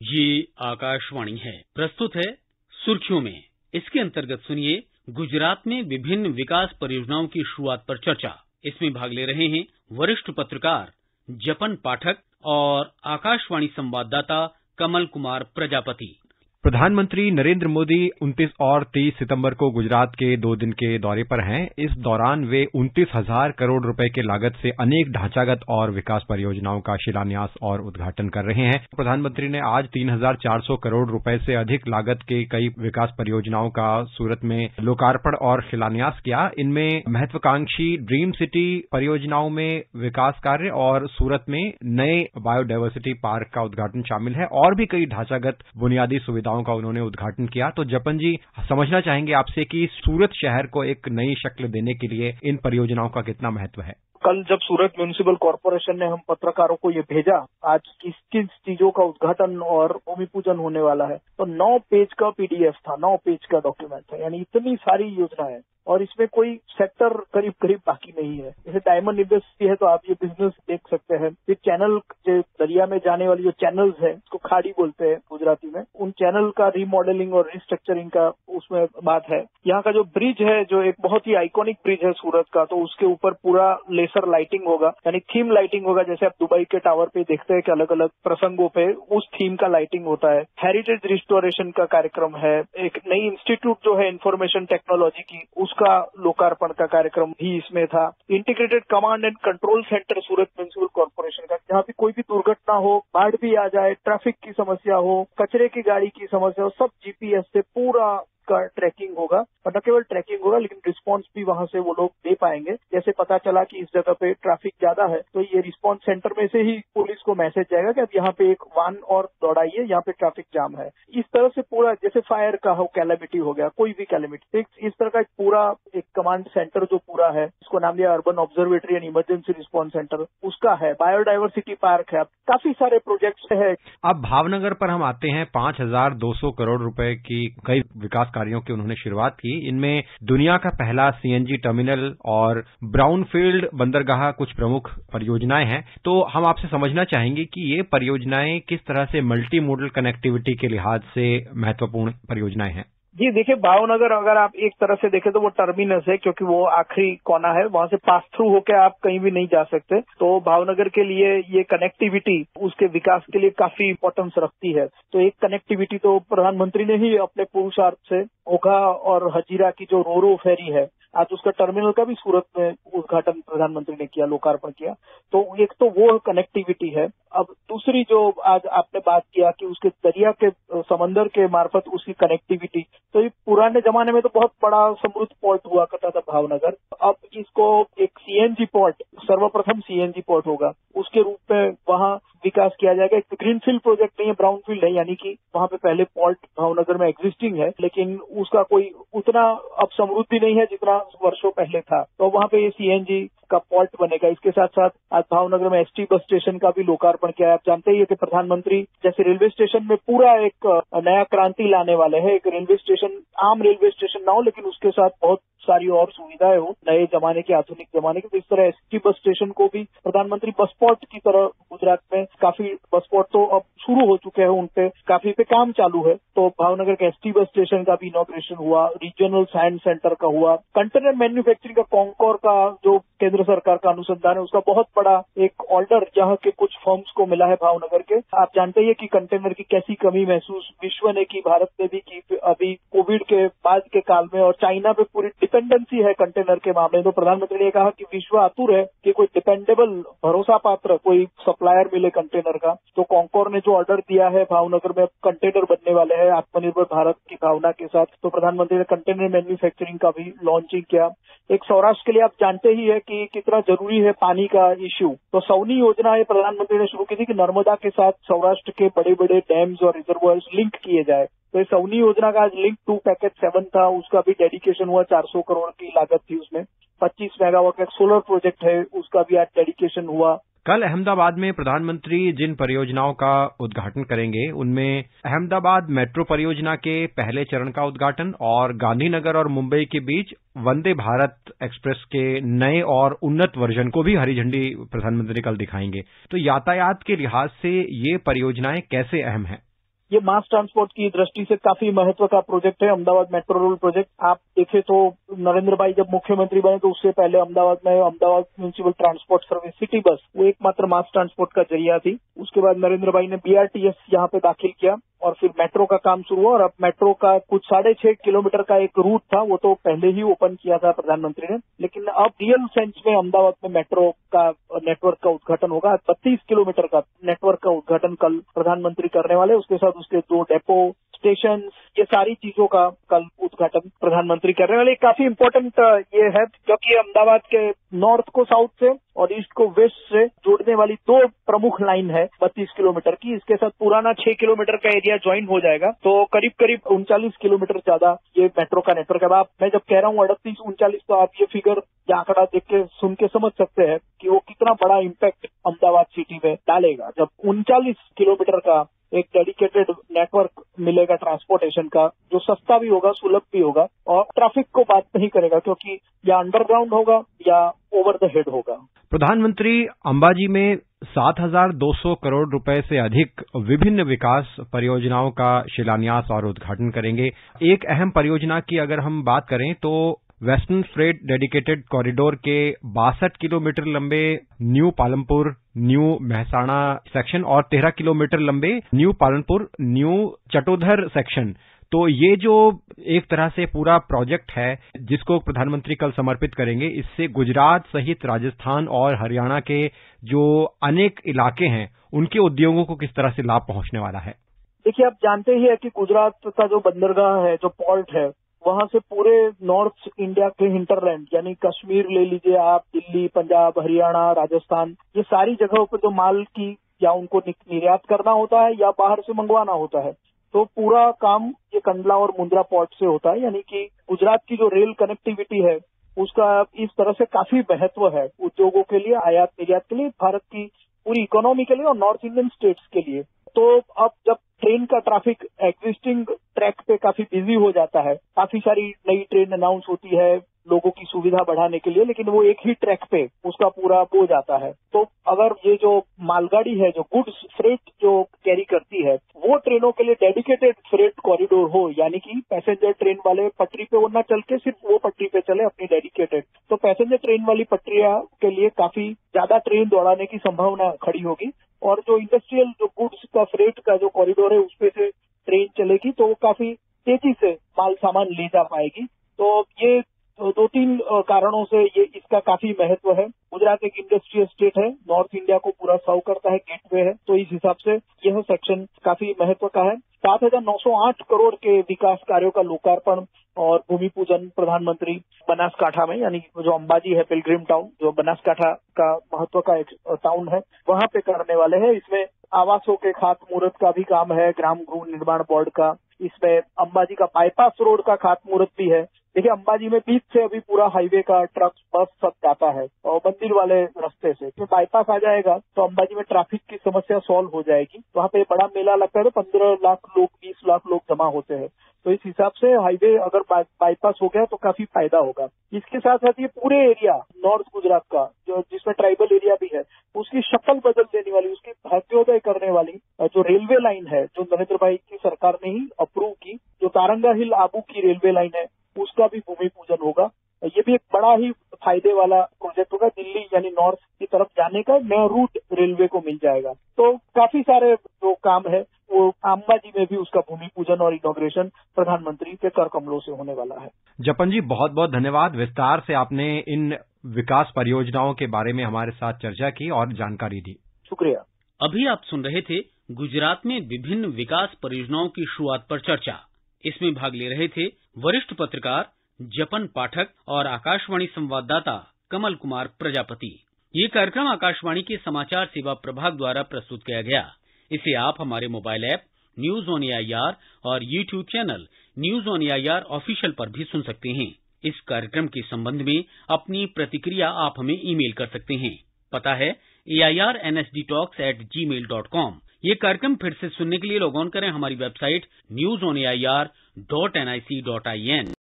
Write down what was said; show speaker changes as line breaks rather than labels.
ये आकाशवाणी है। प्रस्तुत है सुर्खियों में। इसके अंतर्गत सुनिए गुजरात में विभिन्न विकास परियोजनाओं की शुरुआत पर चर्चा। इसमें भाग ले रहे हैं वरिष्ठ पत्रकार जपन पाठक और आकाशवाणी संवाददाता कमल कुमार प्रजापति।
प्रधानमंत्री नरेंद्र मोदी 29 और 30 सितंबर को गुजरात के 2 दिन के दौरे पर हैं। इस दौरान वे 29,000 करोड़ रुपए की लागत से अनेक ढांचागत और विकास परियोजनाओं का शिलान्यास और उद्घाटन कर रहे हैं। प्रधानमंत्री ने आज 3,400 करोड़ रुपए से अधिक लागत के कई विकास परियोजनाओं का सूरत में लोकार्पण और शिलान्यास किया। इनमें महत्वाकांक्षी ड्रीम सिटी परियोजनाओं में विकास कार्य और सूरत में नए बायोडायवर्सिटी पार्क का उद्घाटन शामिल है और भी कई ढांचागत बुनियादी सुविधाओं का उन्होंने उद्घाटन किया। तो जपन जी, समझना चाहेंगे आपसे कि सूरत शहर को एक नई शक्ल देने के लिए इन परियोजनाओं का कितना महत्व है।
कल जब सूरत म्युनिसिपल कॉर्पोरेशन ने हम पत्रकारों को ये भेजा आज किस किस चीजों का उद्घाटन और भूमि पूजन होने वाला है, तो 9 पेज का पीडीएफ था, 9 पेज का डॉक्यूमेंट था। यानी इतनी सारी योजनाएं और इसमें कोई सेक्टर करीब करीब बाकी नहीं है। जैसे डायमंड इंडस्ट्री है तो आप ये बिजनेस देख सकते हैं। ये चैनल जो दरिया में जाने वाली जो चैनल्स है उसको खाड़ी बोलते हैं गुजराती में, उन चैनल का रीमॉडलिंग और रिस्ट्रक्चरिंग का उसमें बात है। यहाँ का जो ब्रिज है, जो एक बहुत ही आइकॉनिक ब्रिज है सूरत का, तो उसके ऊपर पूरा लेसर लाइटिंग होगा, यानी थीम लाइटिंग होगा। जैसे आप दुबई के टावर पे देखते हैं कि अलग अलग प्रसंगों पे उस थीम का लाइटिंग होता है। हेरिटेज रिस्टोरेशन का कार्यक्रम है। एक नई इंस्टीट्यूट जो है इंफॉर्मेशन टेक्नोलॉजी की, उसका लोकार्पण का कार्यक्रम भी इसमें था। Integrated command and control centre Surat municipal corporation का, जहाँ भी कोई भी दुर्घटना हो, बाढ़ भी आ जाए, ट्रैफिक की समस्या हो, कचरे की गाड़ी की समस्या हो, सब जीपीएस से पूरा का ट्रैकिंग होगा। और न केवल ट्रैकिंग होगा लेकिन रिस्पांस भी वहां से वो लोग दे पाएंगे। जैसे पता चला कि इस जगह पे ट्रैफिक ज्यादा है तो ये रिस्पांस सेंटर में से ही पुलिस को मैसेज जाएगा कि अब यहाँ पे एक वाहन और दौड़ाइए, यहाँ पे ट्रैफिक जाम है। इस तरह से पूरा, जैसे फायर का हो, कैलेमिटी हो गया, कोई भी कैलेमिटी, इस तरह का पूरा एक कमांड सेंटर जो पूरा है, इसको नाम दिया urban observatory and emergency response centre, उसका है। बायोडायवर्सिटी पार्क है, काफी सारे प्रोजेक्ट्स है।
अब भावनगर पर हम आते हैं। 5,200 करोड़ रुपए की कई विकास कार्यों की उन्होंने शुरुआत की। इनमें दुनिया का पहला सीएनजी टर्मिनल और ब्राउनफील्ड बंदरगाह कुछ प्रमुख परियोजनाएं हैं। तो हम आपसे समझना चाहेंगे कि ये परियोजनाएं किस तरह से मल्टी मोडल कनेक्टिविटी के लिहाज से महत्वपूर्ण परियोजनाएं हैं।
जी देखिए, भावनगर अगर आप एक तरह से देखें तो वो टर्मिनस है, क्योंकि वो आखिरी कोना है, वहां से पास थ्रू होकर आप कहीं भी नहीं जा सकते। तो भावनगर के लिए ये कनेक्टिविटी उसके विकास के लिए काफी इंपॉर्टेंस रखती है। तो एक कनेक्टिविटी तो प्रधानमंत्री ने ही अपने पुरुषार्थ से ओखा और हजीरा की जो रोरो फेरी है, आज उसका टर्मिनल का भी सूरत में उद्घाटन प्रधानमंत्री ने किया, लोकार्पण किया। तो एक तो वो कनेक्टिविटी है। अब दूसरी जो आज आपने बात किया कि उसके दरिया के समंदर के मार्फत उसकी कनेक्टिविटी, तो ये पुराने जमाने में तो बहुत बड़ा समृद्ध पोर्ट हुआ करता था भावनगर। अब इसको एक सीएनजी पोर्ट, सर्वप्रथम सीएनजी पोर्ट होगा, उसके रूप में वहां विकास किया जाएगा। एक ग्रीनफील्ड प्रोजेक्ट नहीं है, ब्राउनफील्ड है, यानी कि वहां पे पहले पोर्ट भावनगर में एग्जिस्टिंग है लेकिन उसका कोई उतना अब समृद्धि नहीं है जितना वर्षों पहले था। तो वहां पे ये सीएनजी का पोर्ट बनेगा। इसके साथ साथ आज भावनगर में एसटी बस स्टेशन का भी लोकार्पण किया है। आप जानते ही है कि प्रधानमंत्री जैसे रेलवे स्टेशन में पूरा एक नया क्रांति लाने वाले हैं। एक रेलवे स्टेशन आम रेलवे स्टेशन ना हो लेकिन उसके साथ बहुत सारी और सुविधाएं हो, नए जमाने के, आधुनिक जमाने के। तो इस तरह एसटी बस स्टेशन को भी प्रधानमंत्री बस पोर्ट की तरह, गुजरात में काफी बस पोर्ट तो अब शुरू हो चुके हैं, उनपे काफी पे काम चालू है। तो भावनगर के एसटी बस स्टेशन का भी इनॉग्रेशन हुआ, रीजनल साइंस सेंटर का हुआ, कंटेनर मैन्युफैक्चरिंग का कॉन्कोर का जो केंद्र सरकार का अनुसंधान है उसका बहुत बड़ा एक ऑर्डर जहां के कुछ फर्म्स को मिला है भावनगर के। आप जानते ही है कि कंटेनर की कैसी कमी महसूस विश्व ने की, भारत ने भी की अभी कोविड के बाद के काल में, और चाइना पे पूरी डिपेंडेंसी है कंटेनर के मामले में। तो प्रधानमंत्री ने कहा कि विश्व आतुर है कि कोई डिपेंडेबल, भरोसा पात्र कोई सप्लायर मिले कंटेनर का। तो कॉन्कोर ने जो ऑर्डर दिया है, भावनगर में कंटेनर बनने वाले हैं आत्मनिर्भर भारत की भावना के साथ। तो प्रधानमंत्री ने कंटेनर मैन्युफैक्चरिंग का भी लॉन्चिंग किया। एक सौराष्ट्र के लिए आप जानते ही है कि कितना जरूरी है पानी का इश्यू। तो सौनी योजना ये प्रधानमंत्री ने शुरू की थी कि नर्मदा के साथ सौराष्ट्र के बड़े बड़े डैम्स और रिजर्वायर्स लिंक किए जाए। तो इस सौनी योजना का आज लिंक 2 पैकेज 7 था, उसका भी डेडिकेशन हुआ। 400 करोड़ की लागत थी उसमें। 25 मेगावाट का सोलर प्रोजेक्ट है, उसका भी आज डेडिकेशन हुआ।
कल अहमदाबाद में प्रधानमंत्री जिन परियोजनाओं का उद्घाटन करेंगे उनमें अहमदाबाद मेट्रो परियोजना के पहले चरण का उद्घाटन और गांधीनगर और मुंबई के बीच वंदे भारत एक्सप्रेस के नए और उन्नत वर्जन को भी हरी झंडी प्रधानमंत्री कल दिखाएंगे। तो यातायात के लिहाज से ये परियोजनाएं कैसे अहम हैं?
ये मास ट्रांसपोर्ट की दृष्टि से काफी महत्व का प्रोजेक्ट है अहमदाबाद मेट्रो रेल प्रोजेक्ट। आप देखें तो नरेंद्र भाई जब मुख्यमंत्री बने तो उससे पहले Ahmedabad municipal transport service city bus वो एकमात्र मास ट्रांसपोर्ट का जरिया थी। उसके बाद नरेंद्र भाई ने BRTS यहाँ पे दाखिल किया और फिर मेट्रो का काम शुरू हुआ और अब मेट्रो का कुछ 6.5 किलोमीटर का एक रूट था वो तो पहले ही ओपन किया था प्रधानमंत्री ने, लेकिन अब रियल सेंस में अहमदाबाद में मेट्रो का नेटवर्क का उद्घाटन होगा। 32 किलोमीटर का नेटवर्क का उद्घाटन कल प्रधानमंत्री करने वाले, उसके साथ उसके 2 डेपो स्टेशन ये सारी चीजों का कल उद्घाटन प्रधानमंत्री करने वाले। काफी इम्पोर्टेंट ये है क्योंकि अहमदाबाद के नॉर्थ को साउथ से और ईस्ट को वेस्ट से जोड़ने वाली 2 प्रमुख लाइन है 32 किलोमीटर की। इसके साथ पुराना 6 किलोमीटर का एरिया ज्वाइन हो जाएगा तो करीब 39 किलोमीटर ज्यादा ये मेट्रो का नेटवर्क है। मैं जब कह रहा हूँ 38-39 तो आप ये फिगर या आंकड़ा देख के सुन के समझ सकते हैं कि वो कितना बड़ा इम्पैक्ट अहमदाबाद सिटी में डालेगा जब 39 किलोमीटर का एक डेडिकेटेड नेटवर्क मिलेगा ट्रांसपोर्टेशन का, जो सस्ता भी होगा, सुलभ भी होगा और ट्रैफिक को बात नहीं करेगा क्योंकि या अंडरग्राउंड होगा या ओवर द हेड होगा।
प्रधानमंत्री अंबाजी में 7,200 करोड़ रुपए से अधिक विभिन्न विकास परियोजनाओं का शिलान्यास और उद्घाटन करेंगे। एक अहम परियोजना की अगर हम बात करें तो वेस्टर्न फ्रेट डेडिकेटेड कॉरिडोर के 62 किलोमीटर लंबे new Palampur new Mehsana section और 13 किलोमीटर लंबे न्यू पालनपुर न्यू चटोधर सेक्शन। तो ये जो एक तरह से पूरा प्रोजेक्ट है जिसको प्रधानमंत्री कल समर्पित करेंगे, इससे गुजरात सहित राजस्थान और हरियाणा के जो अनेक इलाके हैं उनके उद्योगों को किस तरह से लाभ पहुंचने वाला है।
देखिए, आप जानते ही है कि गुजरात का जो बंदरगाह है, जो पोर्ट है, वहां से पूरे नॉर्थ इंडिया के हिंटरलैंड यानी कश्मीर ले लीजिए आप, दिल्ली, पंजाब, हरियाणा, राजस्थान, ये सारी जगहों पर जो माल की या उनको निर्यात करना होता है या बाहर से मंगवाना होता है, तो पूरा काम ये कंडला और मुंद्रा पोर्ट से होता है। यानी कि गुजरात की जो रेल कनेक्टिविटी है उसका इस तरह से काफी महत्व है उद्योगों के लिए, आयात निर्यात के लिए, भारत की पूरी इकोनॉमी के लिए और नॉर्थ इंडियन स्टेट्स के लिए। तो अब जब ट्रेन का ट्रैफिक एग्जिस्टिंग ट्रैक पे काफी बिजी हो जाता है, काफी सारी नई ट्रेन अनाउंस होती है लोगों की सुविधा बढ़ाने के लिए, लेकिन वो एक ही ट्रैक पे उसका पूरा हो जाता है। तो अगर ये जो मालगाड़ी है, जो गुड्स फ्रेट जो कैरी करती है, वो ट्रेनों के लिए डेडिकेटेड फ्रेट कॉरिडोर हो, यानी कि पैसेंजर ट्रेन वाले पटरी पे वो न चल के सिर्फ वो पटरी पे चले अपनी डेडिकेटेड, तो पैसेंजर ट्रेन वाली पटरियां के लिए काफी ज्यादा ट्रेन दौड़ाने की संभावना खड़ी होगी और जो इंडस्ट्रियल जो गुड्स का फ्रेट का जो कॉरिडोर है उसपे से ट्रेन चलेगी तो वो काफी तेजी से माल सामान ले जा पाएगी। तो ये 2-3 कारणों से ये इसका काफी महत्व है। गुजरात एक इंडस्ट्रियल स्टेट है, नॉर्थ इंडिया को पूरा सर्व करता है, गेटवे है, तो इस हिसाब से यह सेक्शन काफी महत्व का है। 7,908 करोड़ के विकास कार्यों का लोकार्पण और भूमि पूजन प्रधानमंत्री बनासकाठा में, यानी जो अंबाजी है पिलग्रिम टाउन, जो बनासकाठा का महत्व का एक टाउन है, वहां पे करने वाले हैं। इसमें आवासों के खातमुहूर्त का भी काम है, ग्राम गृह निर्माण बोर्ड का। इसमें अंबाजी का बाईपास रोड का खातमुहूर्त भी है। देखिए, अंबाजी में बीच से अभी पूरा हाईवे का ट्रक बस सब जाता है और मंदिर वाले रास्ते से, तो बाईपास आ जाएगा तो अंबाजी में ट्रैफिक की समस्या सॉल्व हो जाएगी। वहाँ पे बड़ा मेला लगता है तो 15 लाख लोग, 20 लाख लोग जमा होते हैं, तो इस हिसाब से हाईवे अगर बाईपास हो गया तो काफी फायदा होगा। इसके साथ साथ ये पूरे एरिया नॉर्थ गुजरात का जो जिसमें ट्राइबल एरिया भी है, उसकी शक्ल बदल देने वाली, उसकी भाग्योदय करने वाली जो रेलवे लाइन है, जो नरेंद्र भाई की सरकार ने ही अप्रूव की, जो तारंगा हिल आबू की रेलवे लाइन है, उसका भी भूमि पूजन होगा। ये भी एक बड़ा ही फायदे वाला प्रोजेक्ट होगा। दिल्ली यानी नॉर्थ की तरफ जाने का नया रूट रेलवे को मिल जाएगा। तो काफी सारे जो काम है वो अंबाजी में भी उसका भूमि पूजन और इनॉग्रेशन प्रधानमंत्री के कर कमलों से होने वाला है।
जपन जी, बहुत बहुत धन्यवाद। विस्तार से आपने इन विकास परियोजनाओं के बारे में हमारे साथ चर्चा की और जानकारी दी।
शुक्रिया।
अभी आप सुन रहे थे गुजरात में विभिन्न विकास परियोजनाओं की शुरुआत पर चर्चा। इसमें भाग ले रहे थे वरिष्ठ पत्रकार जपन पाठक और आकाशवाणी संवाददाता कमल कुमार प्रजापति। ये कार्यक्रम आकाशवाणी के समाचार सेवा प्रभाग द्वारा प्रस्तुत किया गया। इसे आप हमारे mobile app news on AIR और YouTube channel news on AIR official पर भी सुन सकते हैं। इस कार्यक्रम के संबंध में अपनी प्रतिक्रिया आप हमें ईमेल कर सकते हैं। पता है airnsdtalks@gmail.com। ये कार्यक्रम फिर से सुनने के लिए लॉग ऑन करें हमारी वेबसाइट newsonair.nic.in।